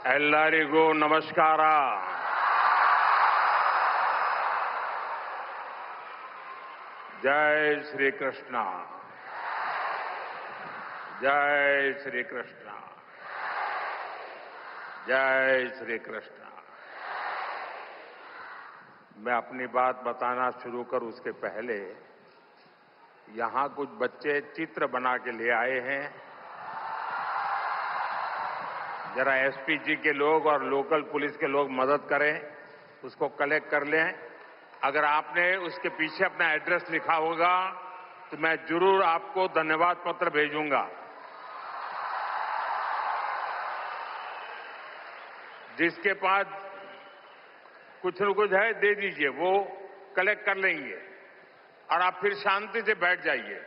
ಎಲ್ಲರಿಗೂ ನಮಸ್ಕಾರ. जय श्री कृष्ण. जय श्री कृष्ण. जय श्री कृष्ण. मैं अपनी बात बताना शुरू करूं उसके पहले यहां कुछ बच्चे चित्र बना के ले आए हैं. जरा एसपी जी के लोग और लोकल पुलिस के लोग मदद करें, उसको कलेक्ट कर लें. अगर आपने उसके पीछे अपना एड्रेस लिखा होगा तो मैं जरूर आपको धन्यवाद पत्र भेजूंगा. जिसके पास कुछ न कुछ है दे दीजिए, वो कलेक्ट कर लेंगे और आप फिर शांति से बैठ जाइए.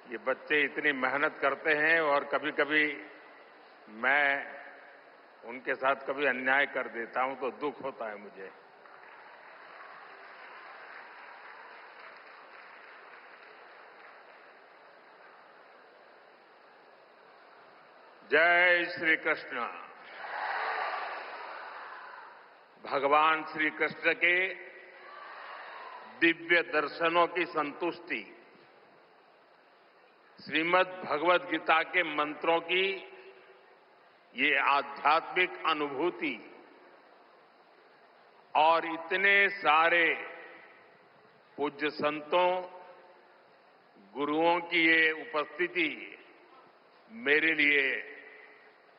ये बच्चे इतनी मेहनत करते हैं और कभी कभी मैं उनके साथ कभी अन्याय कर देता हूं तो दुख होता है मुझे. जय श्री कृष्ण. भगवान श्री कृष्ण के दिव्य दर्शनों की संतुष्टि, श्रीमद् भगवद गीता के मंत्रों की ये आध्यात्मिक अनुभूति और इतने सारे पूज्य संतों, गुरुओं की ये उपस्थिति मेरे लिए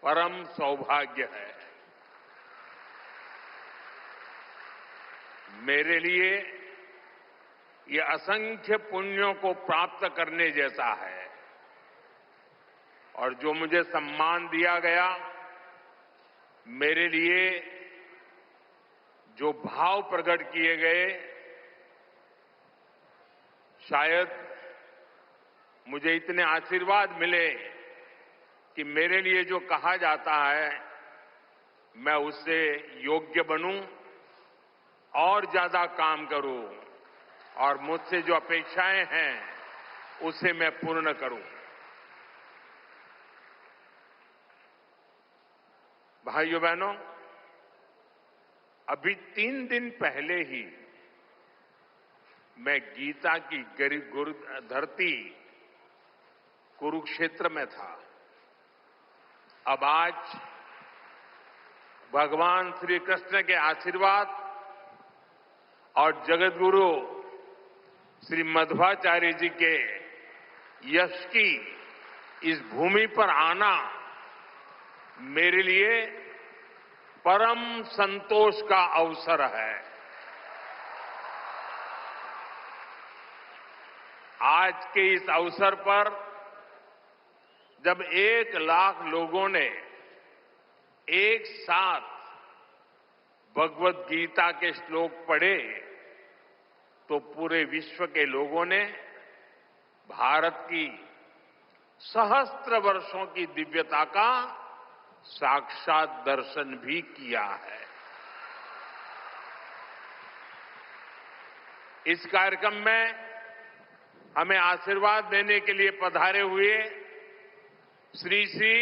परम सौभाग्य है. मेरे लिए ये असंख्य पुण्यों को प्राप्त करने जैसा है. और जो मुझे सम्मान दिया गया, मेरे लिए जो भाव प्रकट किए गए, शायद मुझे इतने आशीर्वाद मिले कि मेरे लिए जो कहा जाता है मैं उससे योग्य बनूं और ज्यादा काम करूं और मुझसे जो अपेक्षाएं हैं उसे मैं पूर्ण करूं. भाइयों बहनों, अभी 3 दिन पहले ही मैं गीता की धरती कुरुक्षेत्र में था. अब आज भगवान श्री कृष्ण के आशीर्वाद और जगतगुरु श्री मध्वाचार्य जी के यश की इस भूमि पर आना मेरे लिए परम संतोष का अवसर है. आज के इस अवसर पर जब 1 लाख लोगों ने एक साथ भगवद गीता के श्लोक पढ़े तो पूरे विश्व के लोगों ने भारत की सहस्त्र वर्षों की दिव्यता का साक्षात दर्शन भी किया है. इस कार्यक्रम में हमें आशीर्वाद देने के लिए पधारे हुए श्री श्री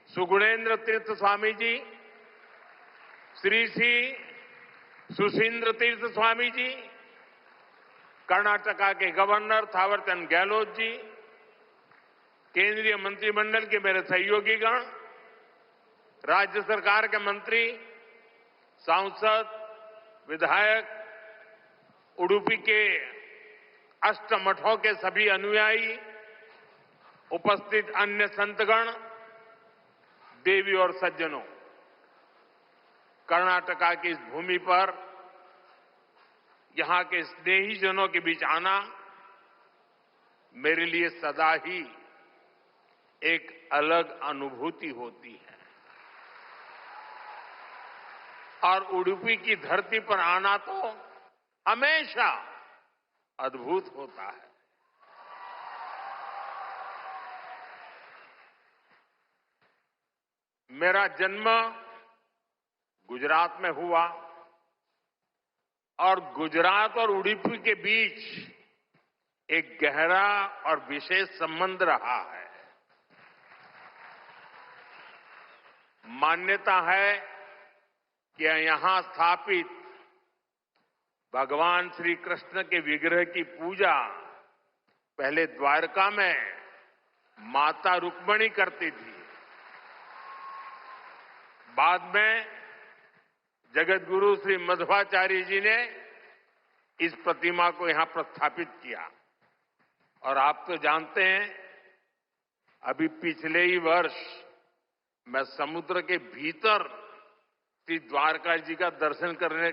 सुगुणेन्द्र तीर्थ स्वामी जी, श्री श्री सुशींद्र तीर्थ स्वामी जी, कर्नाटका के गवर्नर थावरचंद गहलोत जी, केंद्रीय मंत्रिमंडल के मेरे सहयोगीगण, राज्य सरकार के मंत्री, सांसद, विधायक, उडुपी के अष्टमठों के सभी अनुयायी, उपस्थित अन्य संतगण, देवी और सज्जनों, कर्नाटका की इस भूमि पर यहां के स्नेहीजनों के बीच आना मेरे लिए सदा ही एक अलग अनुभूति होती है. और उडुपी की धरती पर आना तो हमेशा अद्भुत होता है. मेरा जन्म गुजरात में हुआ और गुजरात और उडुपी के बीच एक गहरा और विशेष संबंध रहा है। मान्यता है कि यहां स्थापित भगवान श्री कृष्ण के विग्रह की पूजा पहले द्वारका में माता रुक्मिणी करती थी। बाद में जगत गुरु श्री मध्वाचार्य जी ने इस प्रतिमा को यहां प्रस्थापित किया। और आप तो जानते हैं, अभी पिछले ही वर्ष मैं समुद्र के भीतर श्री द्वारका जी का दर्शन करने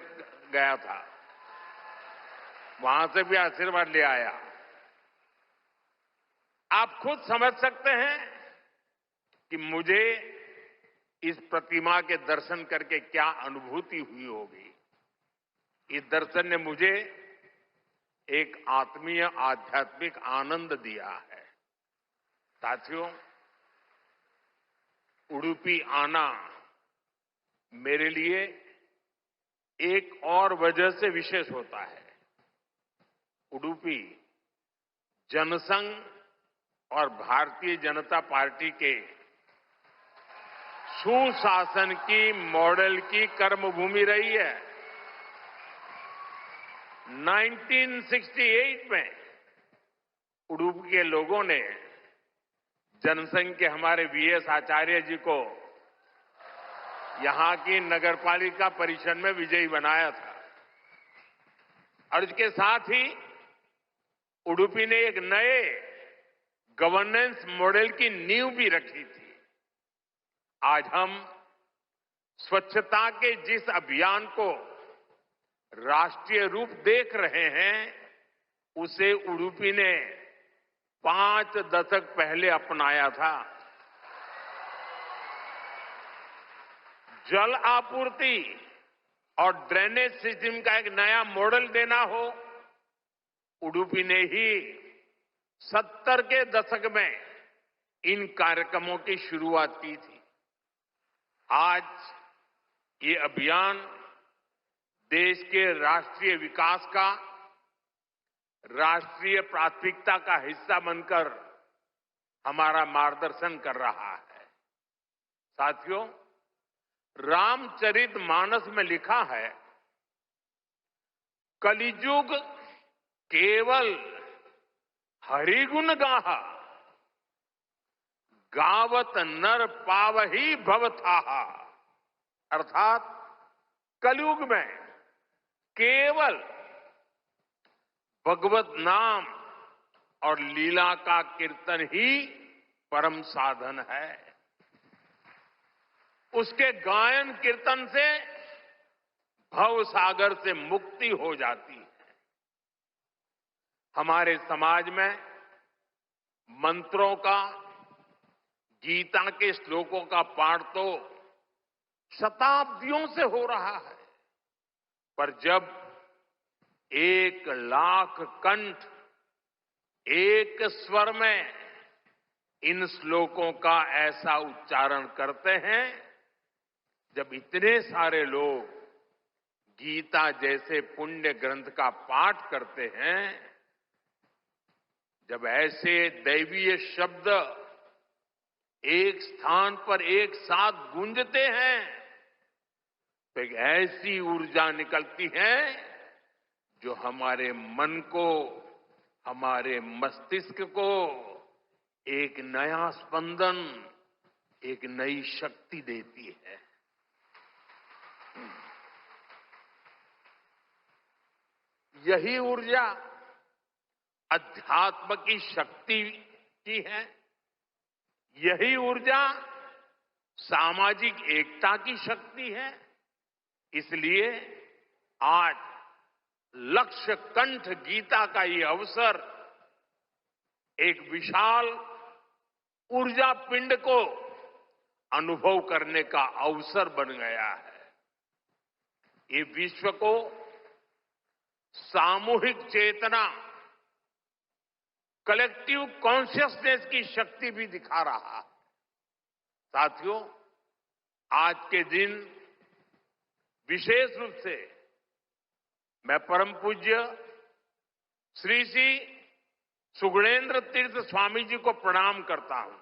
गया था। वहां से भी आशीर्वाद ले आया। आप खुद समझ सकते हैं कि मुझे इस प्रतिमा के दर्शन करके क्या अनुभूति हुई होगी। इस दर्शन ने मुझे एक आत्मीय आध्यात्मिक आनंद दिया है। साथियों, उडुपी आना मेरे लिए एक और वजह से विशेष होता है। उडुपी जनसंघ और भारतीय जनता पार्टी के सुशासन की मॉडल की कर्मभूमि रही है। 1968 में उडुपी के लोगों ने जनसंघ के हमारे वीएस आचार्य जी को यहां की नगरपालिका परिषद में विजयी बनाया था। और इसके साथ ही उडुपी ने एक नए गवर्नेंस मॉडल की नींव भी रखी थी। आज हम स्वच्छता के जिस अभियान को राष्ट्रीय रूप देख रहे हैं, उसे उडुपी ने 5 दशक पहले अपनाया था। जल आपूर्ति और ड्रेनेज सिस्टम का एक नया मॉडल देना हो, उडुपी ने ही 70 के दशक में इन कार्यक्रमों की शुरुआत की थी। आज ये अभियान देश के राष्ट्रीय विकास का राष्ट्रीय प्राथमिकता का हिस्सा बनकर हमारा मार्गदर्शन कर रहा है। साथियों, रामचरितमानस में लिखा है, कलिजुग केवल हरिगुण गाहा, गावत नर पावही भवथाहा। अर्थात कलयुग में केवल भगवत नाम और लीला का कीर्तन ही परम साधन है। उसके गायन कीर्तन से भव सागर से मुक्ति हो जाती है। हमारे समाज में मंत्रों का, गीता के श्लोकों का पाठ तो शताब्दियों से हो रहा है, पर जब 1 लाख कंठ एक स्वर में इन श्लोकों का ऐसा उच्चारण करते हैं, जब इतने सारे लोग गीता जैसे पुण्य ग्रंथ का पाठ करते हैं, जब ऐसे दैवीय शब्द एक स्थान पर एक साथ गूंजते हैं, तो एक ऐसी ऊर्जा निकलती है जो हमारे मन को, हमारे मस्तिष्क को एक नया स्पंदन, एक नई शक्ति देती है। यही ऊर्जा अध्यात्म की शक्ति की है। यही ऊर्जा सामाजिक एकता की शक्ति है। इसलिए आज लक्ष्य कंठ गीता का ये अवसर एक विशाल ऊर्जा पिंड को अनुभव करने का अवसर बन गया है। ये विश्व को सामूहिक चेतना, कलेक्टिव कॉन्शियसनेस की शक्ति भी दिखा रहा है। साथियों, आज के दिन विशेष रूप से मैं परम पूज्य श्री श्री सुगुणेन्द्र तीर्थ स्वामी जी को प्रणाम करता हूं।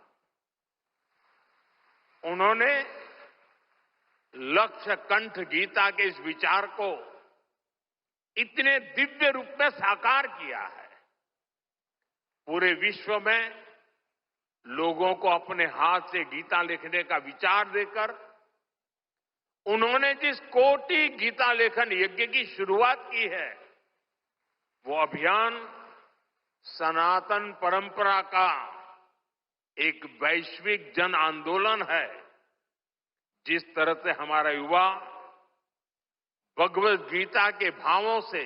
उन्होंने लक्ष्य कंठ गीता के इस विचार को इतने दिव्य रूप में साकार किया है। पूरे विश्व में लोगों को अपने हाथ से गीता लिखने का विचार देकर उन्होंने जिस कोटि गीता लेखन यज्ञ की शुरुआत की है, वो अभियान सनातन परंपरा का एक वैश्विक जन आंदोलन है। जिस तरह से हमारा युवा भगवत गीता के भावों से,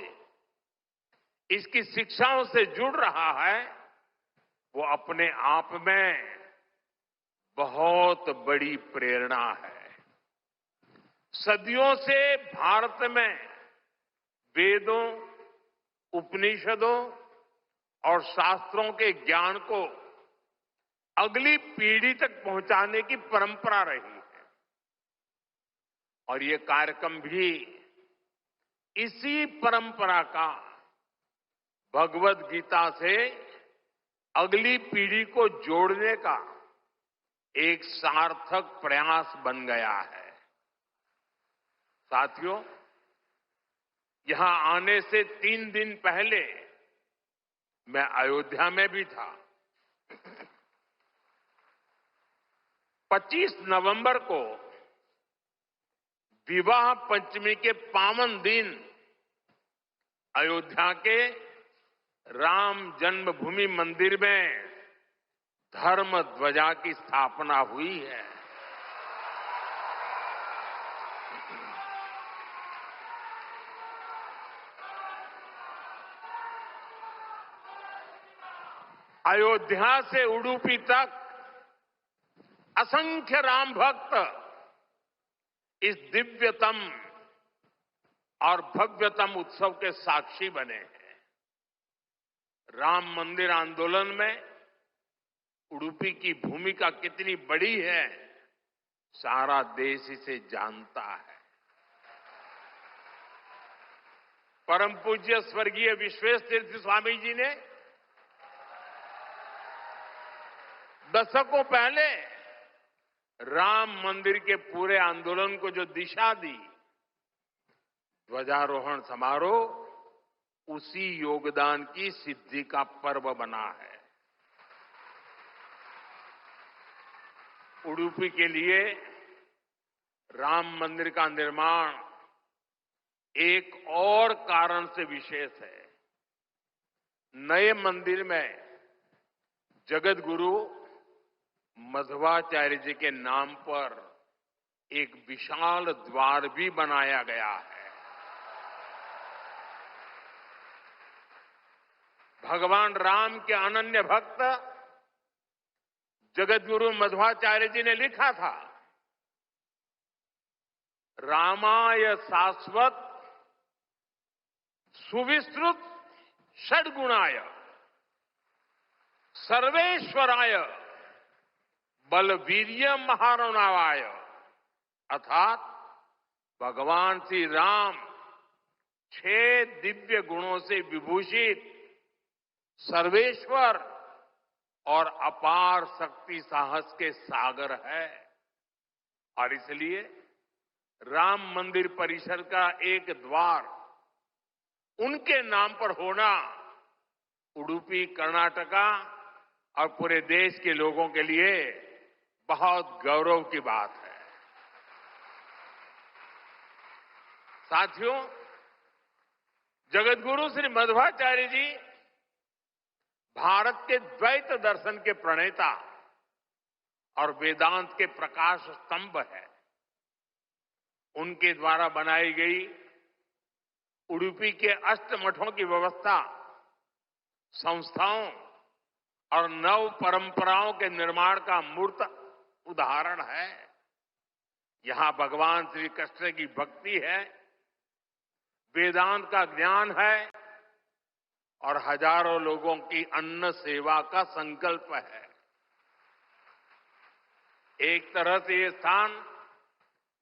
इसकी शिक्षाओं से जुड़ रहा है, वो अपने आप में बहुत बड़ी प्रेरणा है। सदियों से भारत में वेदों, उपनिषदों और शास्त्रों के ज्ञान को अगली पीढ़ी तक पहुंचाने की परंपरा रही है और ये कार्यक्रम भी इसी परंपरा का भगवत गीता से अगली पीढ़ी को जोड़ने का एक सार्थक प्रयास बन गया है। साथियों, यहां आने से 3 दिन पहले मैं अयोध्या में भी था। 25 नवंबर को विवाह पंचमी के पावन दिन अयोध्या के राम जन्मभूमि मंदिर में धर्म ध्वजा की स्थापना हुई है। अयोध्या से उडुपी तक असंख्य राम भक्त इस दिव्यतम और भव्यतम उत्सव के साक्षी बने हैं। राम मंदिर आंदोलन में उडुपी की भूमिका कितनी बड़ी है, सारा देश इसे जानता है। परम पूज्य स्वर्गीय विश्वेश तीर्थ स्वामी जी ने दशकों पहले राम मंदिर के पूरे आंदोलन को जो दिशा दी, ध्वजारोहण समारोह उसी योगदान की सिद्धि का पर्व बना है। उडुपी के लिए राम मंदिर का निर्माण एक और कारण से विशेष है। नए मंदिर में जगत गुरु मध्वाचार्य जी के नाम पर एक विशाल द्वार भी बनाया गया है। भगवान राम के अनन्य भक्त जगतगुरु मध्वाचार्य जी ने लिखा था, रामाय शाश्वत सुविस्तृत षड्गुणाय सर्वेश्वराय बलवीर्य महारणावाय, अर्थात भगवान श्री राम 6 दिव्य गुणों से विभूषित सर्वेश्वर और अपार शक्ति साहस के सागर है। और इसलिए राम मंदिर परिसर का एक द्वार उनके नाम पर होना उडुपी, कर्नाटका और पूरे देश के लोगों के लिए बहुत गौरव की बात है। साथियों, जगतगुरु श्री मध्वाचार्य जी भारत के द्वैत दर्शन के प्रणेता और वेदांत के प्रकाश स्तंभ है। उनके द्वारा बनाई गई उडुपी के अष्टमठों की व्यवस्था संस्थाओं और नव परंपराओं के निर्माण का मूर्त उदाहरण है। यहां भगवान श्री कृष्ण की भक्ति है, वेदांत का ज्ञान है और हजारों लोगों की अन्न सेवा का संकल्प है। एक तरह से ये स्थान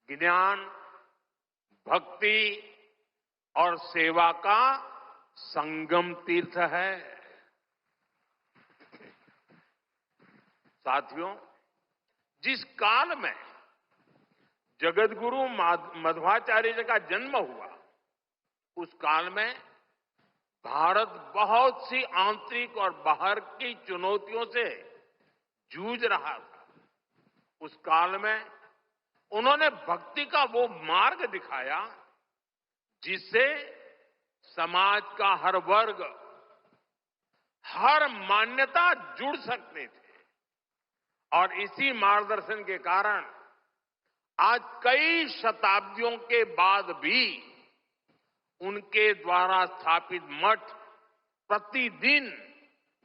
ज्ञान, भक्ति और सेवा का संगम तीर्थ है। साथियों, जिस काल में जगतगुरु मध्वाचार्य जी का जन्म हुआ, उस काल में भारत बहुत सी आंतरिक और बाहर की चुनौतियों से जूझ रहा था। उस काल में उन्होंने भक्ति का वो मार्ग दिखाया जिससे समाज का हर वर्ग, हर मान्यता जुड़ सकते थे। और इसी मार्गदर्शन के कारण आज कई शताब्दियों के बाद भी उनके द्वारा स्थापित मठ प्रतिदिन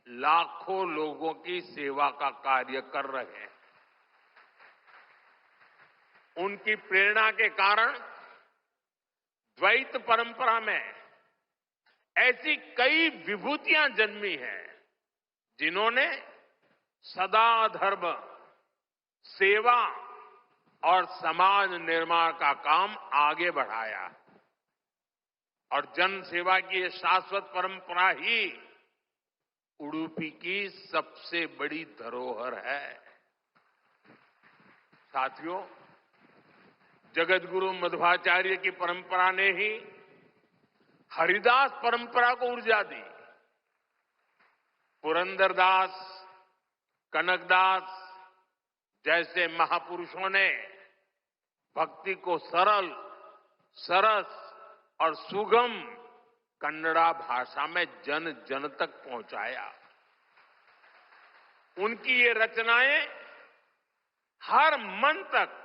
लाखों लोगों की सेवा का कार्य कर रहे हैं। उनकी प्रेरणा के कारण द्वैत परंपरा में ऐसी कई विभूतियां जन्मी हैं जिन्होंने सदा धर्म, सेवा और समाज निर्माण का काम आगे बढ़ाया। और जन सेवा की ये शाश्वत परंपरा ही उडुपी की सबसे बड़ी धरोहर है। साथियों, जगतगुरु मध्वाचार्य की परंपरा ने ही हरिदास परंपरा को ऊर्जा दी। पुरंदरदास, कनकदास जैसे महापुरुषों ने भक्ति को सरल, सरस और सुगम कन्नड़ा भाषा में जन जन तक पहुंचाया। उनकी ये रचनाएं हर मन तक,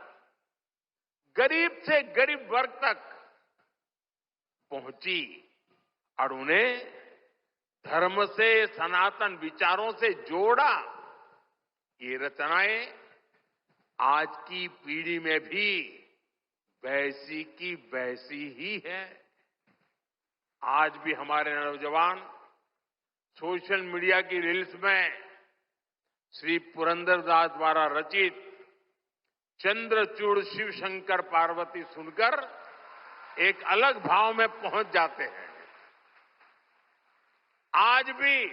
गरीब से गरीब वर्ग तक पहुंची और उन्हें धर्म से, सनातन विचारों से जोड़ा। ये रचनाएं आज की पीढ़ी में भी वैसी की वैसी ही है। आज भी हमारे नौजवान सोशल मीडिया की रील्स में श्री पुरंदरदास द्वारा रचित चंद्रचूड़ शिव शंकर पार्वती सुनकर एक अलग भाव में पहुंच जाते हैं। आज भी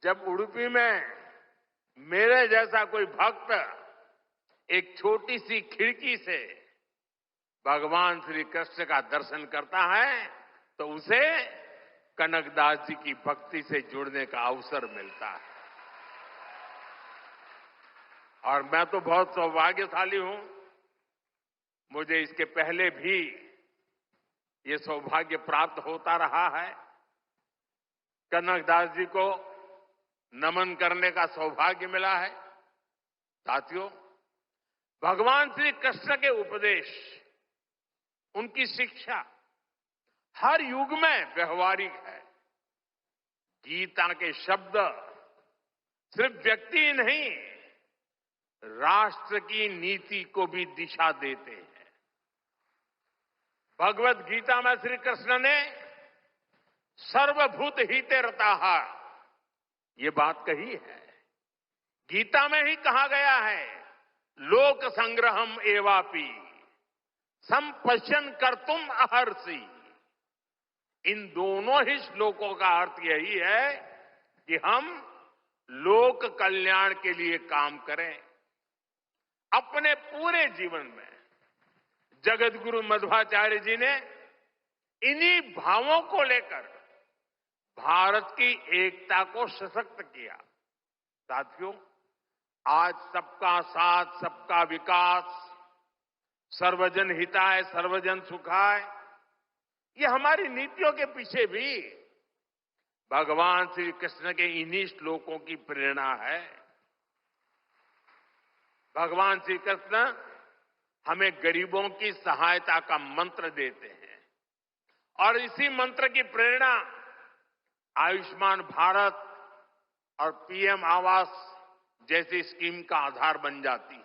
जब उडुपी में मेरे जैसा कोई भक्त एक छोटी सी खिड़की से भगवान श्री कृष्ण का दर्शन करता है तो उसे कनकदास जी की भक्ति से जुड़ने का अवसर मिलता है। और मैं तो बहुत सौभाग्यशाली हूं, मुझे इसके पहले भी ये सौभाग्य प्राप्त होता रहा है। कनकदास जी को नमन करने का सौभाग्य मिला है। साथियों, भगवान श्री कृष्ण के उपदेश, उनकी शिक्षा हर युग में व्यवहारिक है। गीता के शब्द सिर्फ व्यक्ति नहीं, राष्ट्र की नीति को भी दिशा देते हैं। भगवत गीता में श्री कृष्ण ने सर्वभूत हिते रताः ये बात कही है। गीता में ही कहा गया है, लोक संग्रहम एवापि संपश्यन कर्तुम अहर्षि। इन दोनों ही श्लोकों का अर्थ यही है कि हम लोक कल्याण के लिए काम करें। अपने पूरे जीवन में जगतगुरु मध्वाचार्य जी ने इन्हीं भावों को लेकर भारत की एकता को सशक्त किया। साथियों, आज सबका साथ, सबका विकास, सर्वजन हिताय, सर्वजन सुखाय, ये हमारी नीतियों के पीछे भी भगवान श्री कृष्ण के इन्हीं श्लोकों की प्रेरणा है। भगवान श्री कृष्ण हमें गरीबों की सहायता का मंत्र देते हैं और इसी मंत्र की प्रेरणा आयुष्मान भारत और पीएम आवास जैसी स्कीम का आधार बन जाती है।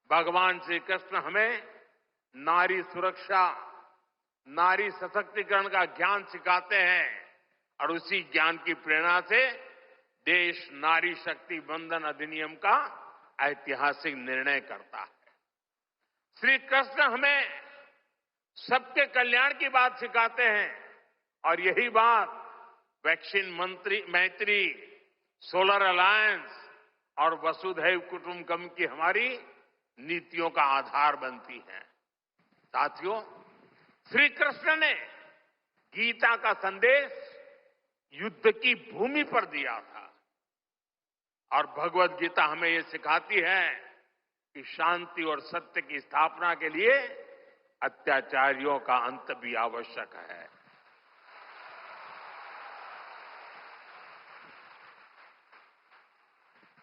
भगवान श्री कृष्ण हमें नारी सुरक्षा, नारी सशक्तिकरण का ज्ञान सिखाते हैं और उसी ज्ञान की प्रेरणा से देश नारी शक्ति बंधन अधिनियम का ऐतिहासिक निर्णय करता है। श्री कृष्ण हमें सबके कल्याण की बात सिखाते हैं और यही बात वैक्सीन मैत्री, सोलर अलायंस और वसुधैव कुटुंबकम की हमारी नीतियों का आधार बनती हैं। साथियों, श्री कृष्ण ने गीता का संदेश युद्ध की भूमि पर दिया था और भगवत गीता हमें ये सिखाती है कि शांति और सत्य की स्थापना के लिए अत्याचारियों का अंत भी आवश्यक है।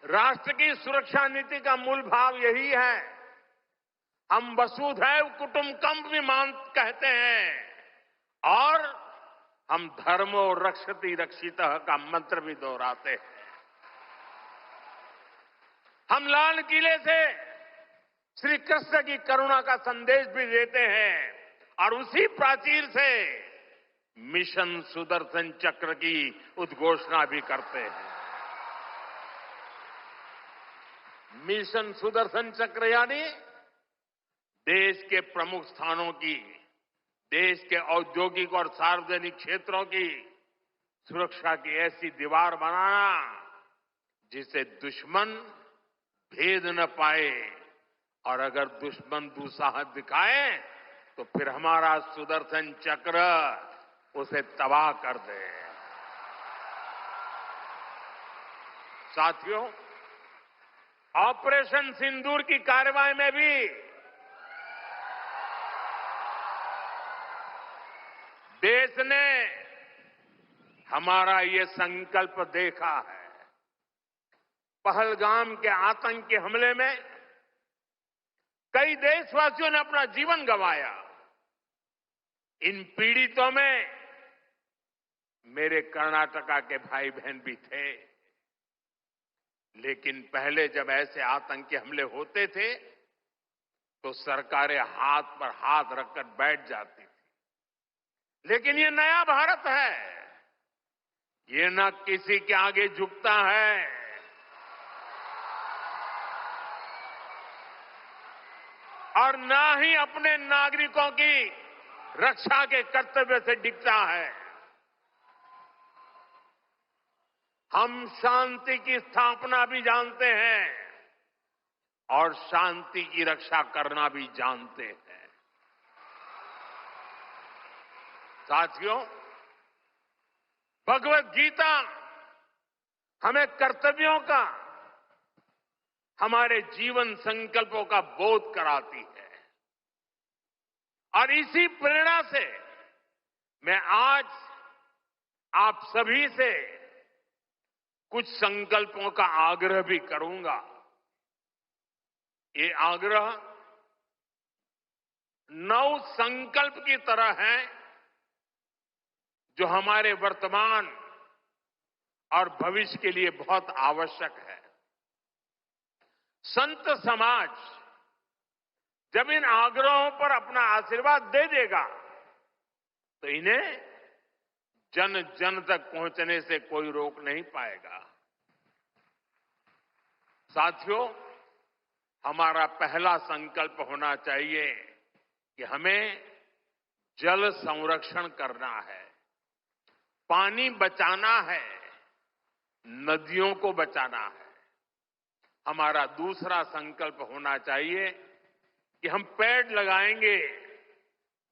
राष्ट्र की सुरक्षा नीति का मूल भाव यही है। हम वसुधैव कुटुंबकम भी कहते हैं और हम धर्मो रक्षति रक्षितः का मंत्र भी दोहराते हैं। हम लाल किले से श्री कृष्ण की करुणा का संदेश भी देते हैं और उसी प्राचीर से मिशन सुदर्शन चक्र की उद्घोषणा भी करते हैं। मिशन सुदर्शन चक्र यानी देश के प्रमुख स्थानों की, देश के औद्योगिक और सार्वजनिक क्षेत्रों की सुरक्षा की ऐसी दीवार बनाना जिसे दुश्मन भेद न पाए और अगर दुश्मन दुस्साहस दिखाए तो फिर हमारा सुदर्शन चक्र उसे तबाह कर दे। साथियों, ऑपरेशन सिंदूर की कार्रवाई में भी देश ने हमारा ये संकल्प देखा है। पहलगाम के आतंकी हमले में कई देशवासियों ने अपना जीवन गंवाया। इन पीड़ितों में मेरे कर्नाटका के भाई बहन भी थे। लेकिन पहले जब ऐसे आतंकी हमले होते थे तो सरकारें हाथ पर हाथ रखकर बैठ जाती थी। लेकिन ये नया भारत है, ये न किसी के आगे झुकता है और न ही अपने नागरिकों की रक्षा के कर्तव्य से डिगता है। हम शांति की स्थापना भी जानते हैं और शांति की रक्षा करना भी जानते हैं। साथियों, भगवत गीता हमें कर्तव्यों का, हमारे जीवन संकल्पों का बोध कराती है और इसी प्रेरणा से मैं आज आप सभी से कुछ संकल्पों का आग्रह भी करूंगा। ये आग्रह 9 संकल्प की तरह है जो हमारे वर्तमान और भविष्य के लिए बहुत आवश्यक है। संत समाज जब इन आग्रहों पर अपना आशीर्वाद दे देगा तो इन्हें जन जन तक पहुंचने से कोई रोक नहीं पाएगा। साथियों, हमारा पहला संकल्प होना चाहिए कि हमें जल संरक्षण करना है, पानी बचाना है, नदियों को बचाना है। हमारा दूसरा संकल्प होना चाहिए कि हम पेड़ लगाएंगे।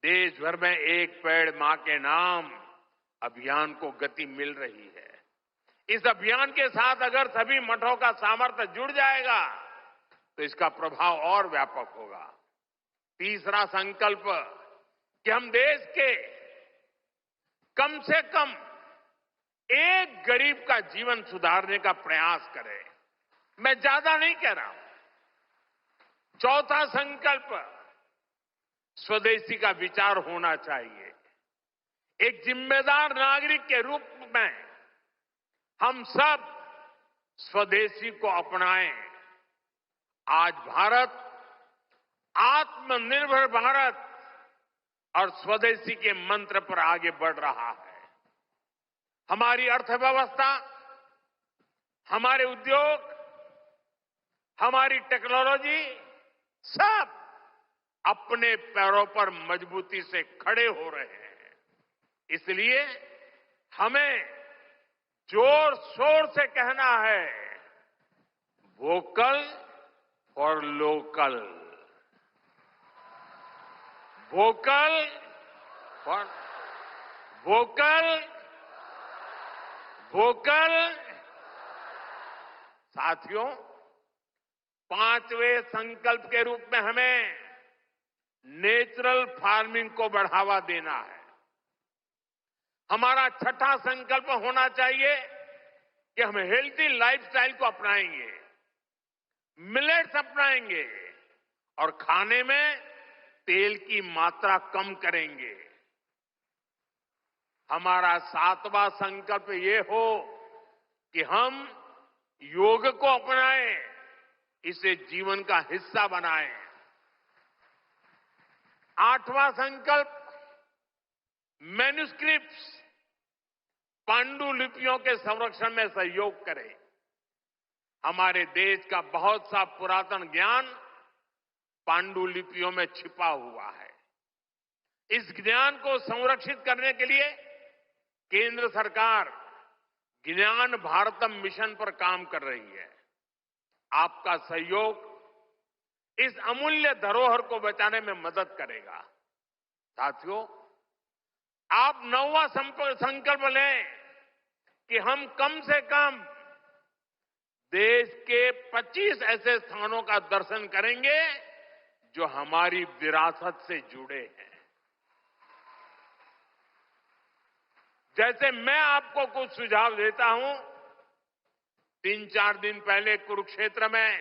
देश भर में एक पेड़ मां के नाम अभियान को गति मिल रही है। इस अभियान के साथ अगर सभी मठों का सामर्थ्य जुड़ जाएगा तो इसका प्रभाव और व्यापक होगा। तीसरा संकल्प कि हम देश के कम से कम एक गरीब का जीवन सुधारने का प्रयास करें। मैं ज्यादा नहीं कह रहा हूं। चौथा संकल्प, स्वदेशी का विचार होना चाहिए। एक जिम्मेदार नागरिक के रूप में हम सब स्वदेशी को अपनाएं। आज भारत आत्मनिर्भर भारत और स्वदेशी के मंत्र पर आगे बढ़ रहा है। हमारी अर्थव्यवस्था, हमारे उद्योग, हमारी टेक्नोलॉजी सब अपने पैरों पर मजबूती से खड़े हो रहे हैं। इसलिए हमें जोर शोर से कहना है, vocal for local, vocal for vocal, vocal. साथियों, 5वें संकल्प के रूप में हमें नेचुरल फार्मिंग को बढ़ावा देना है। हमारा छठा संकल्प होना चाहिए कि हम हेल्थी लाइफस्टाइल को अपनाएंगे, मिलेट्स अपनाएंगे और खाने में तेल की मात्रा कम करेंगे। हमारा 7वां संकल्प ये हो कि हम योग को अपनाएं, इसे जीवन का हिस्सा बनाएं। 8वां संकल्प मैन्युस्क्रिप्ट्स, पांडुलिपियों के संरक्षण में सहयोग करें। हमारे देश का बहुत सा पुरातन ज्ञान पांडुलिपियों में छिपा हुआ है। इस ज्ञान को संरक्षित करने के लिए केंद्र सरकार ज्ञान भारतम मिशन पर काम कर रही है। आपका सहयोग इस अमूल्य धरोहर को बचाने में मदद करेगा। साथियों, आप 9वां संकल्प लें कि हम कम से कम देश के 25 ऐसे स्थानों का दर्शन करेंगे जो हमारी विरासत से जुड़े हैं। जैसे मैं आपको कुछ सुझाव देता हूं, 3-4 दिन पहले कुरुक्षेत्र में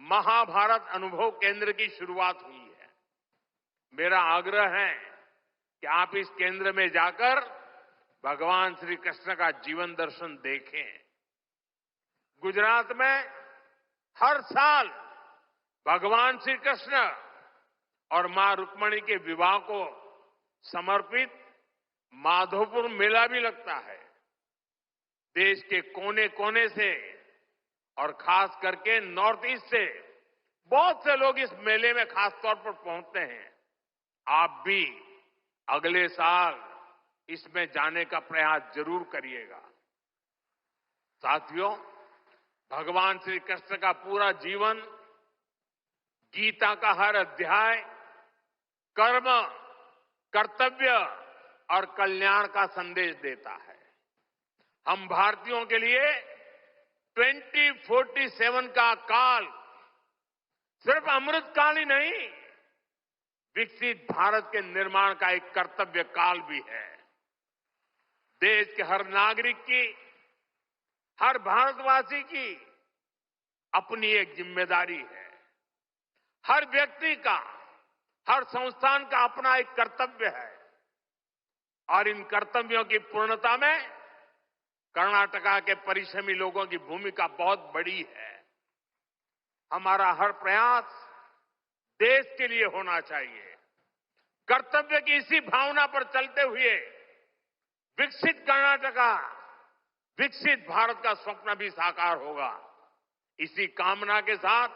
महाभारत अनुभव केंद्र की शुरुआत हुई है। मेरा आग्रह है कि आप इस केंद्र में जाकर भगवान श्री कृष्ण का जीवन दर्शन देखें। गुजरात में हर साल भगवान श्री कृष्ण और मां रुक्मिणी के विवाह को समर्पित माधोपुर मेला भी लगता है। देश के कोने कोने से और खास करके नॉर्थ ईस्ट से बहुत से लोग इस मेले में खास तौर पर पहुंचते हैं। आप भी अगले साल इसमें जाने का प्रयास जरूर करिएगा। साथियों, भगवान श्री कृष्ण का पूरा जीवन, गीता का हर अध्याय कर्म, कर्तव्य और कल्याण का संदेश देता है। हम भारतीयों के लिए 2047 का काल सिर्फ अमृत काल ही नहीं, विकसित भारत के निर्माण का एक कर्तव्य काल भी है। देश के हर नागरिक की, हर भारतवासी की अपनी एक जिम्मेदारी है। हर व्यक्ति का, हर संस्थान का अपना एक कर्तव्य है और इन कर्तव्यों की पूर्णता में कर्नाटका के परिश्रमी लोगों की भूमिका बहुत बड़ी है। हमारा हर प्रयास देश के लिए होना चाहिए। कर्तव्य की इसी भावना पर चलते हुए विकसित कर्नाटका, विकसित भारत का स्वप्न भी साकार होगा। इसी कामना के साथ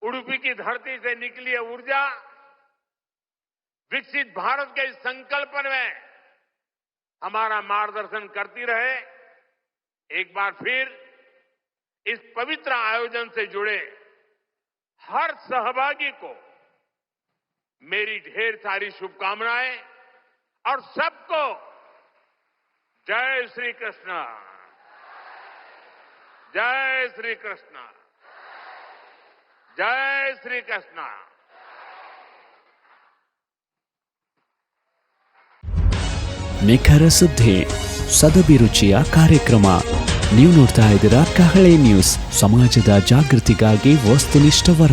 उडुपी की धरती से निकली है ऊर्जा विकसित भारत के इस संकल्प में हमारा मार्गदर्शन करती रहे। एक बार फिर इस पवित्र आयोजन से जुड़े हर सहभागी को मेरी ढेर सारी शुभकामनाएं और सबको जय श्री कृष्ण, जय श्री कृष्ण, जय श्री कृष्ण। ನಿಖರ ಸುದ್ದಿ, ಸದಭಿರುಚಿಯ ಕಾರ್ಯಕ್ರಮ. ನೀವು ನೋಡ್ತಾ ಇದ್ದೀರಾ ಕಹಳೆ ನ್ಯೂಸ್, ಸಮಾಜದ ಜಾಗೃತಿಗಾಗಿ ವಸ್ತುನಿಷ್ಠ ವರದಿ.